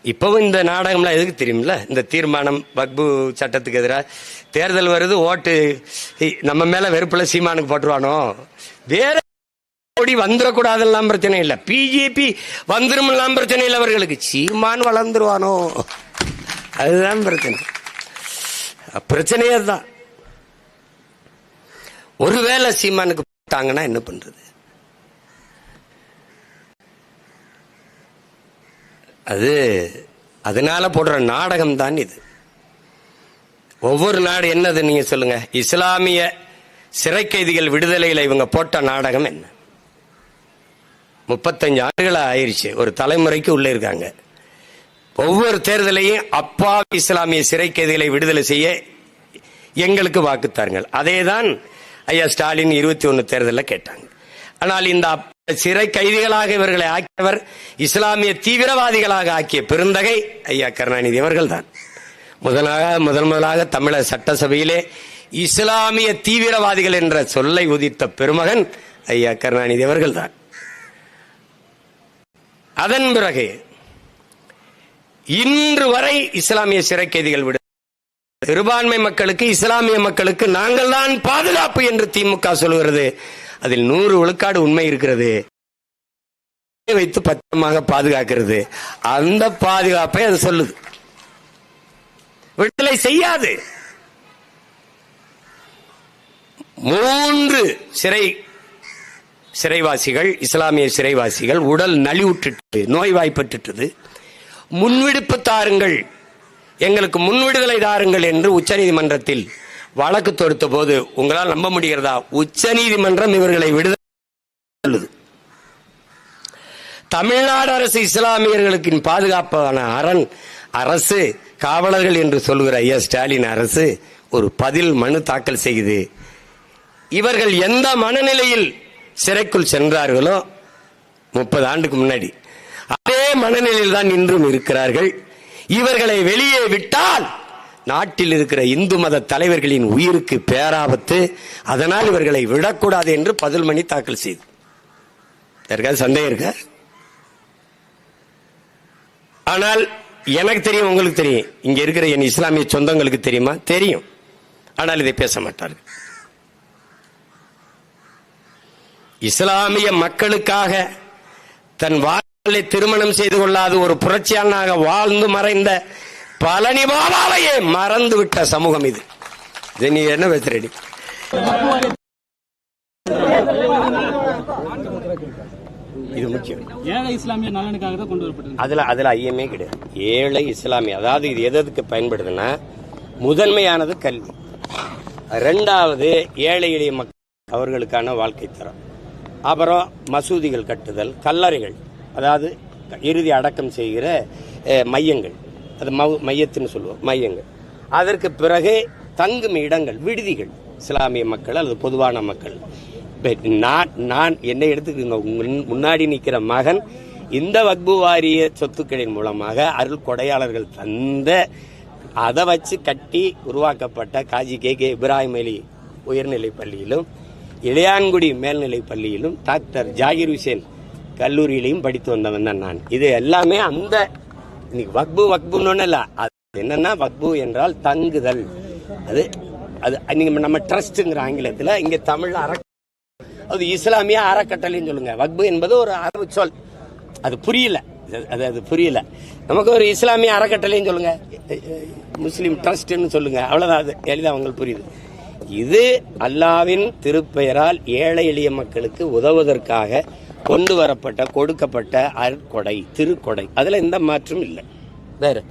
இப்பவும் இந்த நாடகம்லாம் எதுக்கு தெரியுமில்ல? இந்த தீர்மானம் வக்பு சட்டத்துக்கு எதிராக தேர்தல் வருது, ஓட்டு நம்ம மேல வெறுப்புல சீமானுக்கு போட்டுருவானோ, வேற வந்துடக்கூடாதெல்லாம் பிரச்சனை இல்லை, பிஜேபி வந்துரும் பிரச்சனை இல்லை, அவர்களுக்கு சீமான் வளர்ந்துருவானோ அதுதான் பிரச்சனை. பிரச்சனையே தான். ஒருவேளை சீமானுக்கு போட்டாங்கன்னா என்ன பண்றது? அது அதனால போடுற நாடகம் தான் இது. ஒவ்வொரு நாடு என்னது நீங்க சொல்லுங்க? இஸ்லாமிய சிறை கைதிகள் விடுதலையில் இவங்க போட்ட நாடகம் என்ன? 35 ஆண்டுகள் ஆயிடுச்சு, ஒரு தலைமுறைக்கு உள்ள இருக்காங்க. ஒவ்வொரு தேர்தலையும் அப்பா இஸ்லாமிய சிறை கைதிகளை விடுதலை செய்ய எங்களுக்கு வாக்குத்தாருங்கள். அதேதான் ஐயா ஸ்டாலின் 21 தேர்தலில் கேட்டாங்க. ஆனால் இந்த சிறை கைதிகளாக இவர்களை ஆக்கியவர் இஸ்லாமிய தீவிரவாதிகளாக ஆக்கிய பெருந்தகை ஐயா கருணாநிதி அவர்கள் தான். முதலாக தமிழக சட்டசபையிலே இஸ்லாமிய தீவிரவாதிகள் என்ற சொல்லை உதித்த பெருமகன் ஐயா கருணாநிதி அவர்கள் தான். அதன் பிறகு இன்று வரை இஸ்லாமிய சிறை கைதிகள் விடு சிறுபான்மை மக்களுக்கு, இஸ்லாமிய மக்களுக்கு நாங்கள் தான் பாதுகாப்பு என்று திமுக சொல்கிறது. அதில் 100 விழுக்காடு உண்மை இருக்கிறது. வைத்து பத்திரமாக பாதுகாக்கிறது. அந்த பாதுகாப்பை அது சொல்லுது, விடுதலை செய்யாது. 3 சிறைவாசிகள், இஸ்லாமிய சிறைவாசிகள் உடல் நலிவுற்று நோய்வாய்ப்பட்டு முன்விடுப்பு தாருங்கள், எங்களுக்கு முன்விடுதலை தாருங்கள் என்று உச்சநீதிமன்றத்தில் வழக்கு தொடுத்த போது உங்களால் நம்ப முடிகிறதா? உச்சநீதிமன்றம் இவர்களை விடுதலை. தமிழ்நாடு அரசு இஸ்லாமியர்களுக்கு பாதுகாப்பான அரசு காவலர்கள் என்று சொல்லுகிற ஐயா ஸ்டாலின் அரசு ஒரு பதில் மனு தாக்கல் செய்து இவர்கள் எந்த மனநிலையில் சிறைக்குள் சென்றார்களோ 30 ஆண்டுக்கு முன்னாடி அதே மனநிலையில் தான் இன்றும் இருக்கிறார்கள். இவர்களை வெளியே விட்டால் நாட்டில் இருக்கிற இந்து மத தலைவர்களின் உயிருக்கு பேராபத்து, அதனால் இவர்களை விடக்கூடாது என்று பதில் மனு தாக்கல் செய்து. யாருக்காவது சந்தேகம் இருக்க? ஆனால் எனக்கு தெரியும், உங்களுக்கு தெரியும், இங்க இருக்கிற என் இஸ்லாமிய சொந்தங்களுக்கு தெரியுமா? தெரியும். ஆனால் இதை பேச மாட்டார்கள். இஸ்லாமிய மக்களுக்காக தன் வாழ்வை திருமணம் செய்து கொள்ளாத ஒரு புரட்சியாளனாக வாழ்ந்து மறைந்த பழனி பாபாவையே மறந்து விட்ட சமூகம் இது. நீ என்ன பேசுறடி? இது முக்கியம். ஏழை இஸ்லாமிய நலனுக்காக தான் கொண்டு வரப்பட்டது. அதுல ஐயமே கிடையாது. ஏழை இஸ்லாமிய, அதாவது இது எதுக்கு பயன்படுதுன்னா, முதன்மையானது கல்வி, 2வது ஏழை எளிய மக்கள் அவர்களுக்கான வாழ்க்கை தரம், அப்புறம் மசூதிகள் கட்டுதல், கல்லறைகள், அதாவது இறுதி அடக்கம் செய்கிற மையங்கள், அது மையத்தின்னு சொல்லுவோம், மையங்கள். அதற்கு பிறகு தங்கும் இடங்கள், விடுதிகள், இஸ்லாமிய மக்கள் அல்லது பொதுவான மக்கள். நான் என்னை எடுத்துக்கிங்க, முன்னாடி நிற்கிற மகன் இந்த வக்பு வாரிய சொத்துக்களின் மூலமாக அருள் கொடையாளர்கள் தந்த அதை வச்சு கட்டி உருவாக்கப்பட்ட காஜி கே இப்ராஹிம் அலி உயர்நிலை பள்ளியிலும் இளையான்குடி மேல்நிலை பள்ளியிலும் டாக்டர் ஜாகிர் ஹுசேன் கல்லூரியிலையும் படித்து வந்தவன் தான் நான். இது எல்லாமே அந்த இன்னைக்கு வக்புன்னு இல்ல, அது என்னன்னா வக்பு என்றால் தங்குதல். அது அது நீங்க நம்ம ட்ரஸ்ட்ங்கிற ஆங்கிலத்தில், இங்க தமிழ்ல அது இஸ்லாமிய அறக்கட்டளைன்னு சொல்லுங்க. வக்பு என்பது ஒரு அரபு சொல், அது புரியல, அது புரியல. நமக்கு ஒரு இஸ்லாமிய அறக்கட்டளைன்னு சொல்லுங்க, முஸ்லீம் ட்ரஸ்ட்னு சொல்லுங்க, அவ்வளவுதான். அது எளிதாக அவங்களுக்கு புரியுது. இது அல்லாவின் திருப்பெயரால் ஏழை எளிய மக்களுக்கு உதவுவதற்காக கொண்டு வரப்பட்ட கொடுக்கப்பட்ட அருட்கொடை, திருக்கொடை. அதுல எந்த மாற்றம் இல்லை. வேற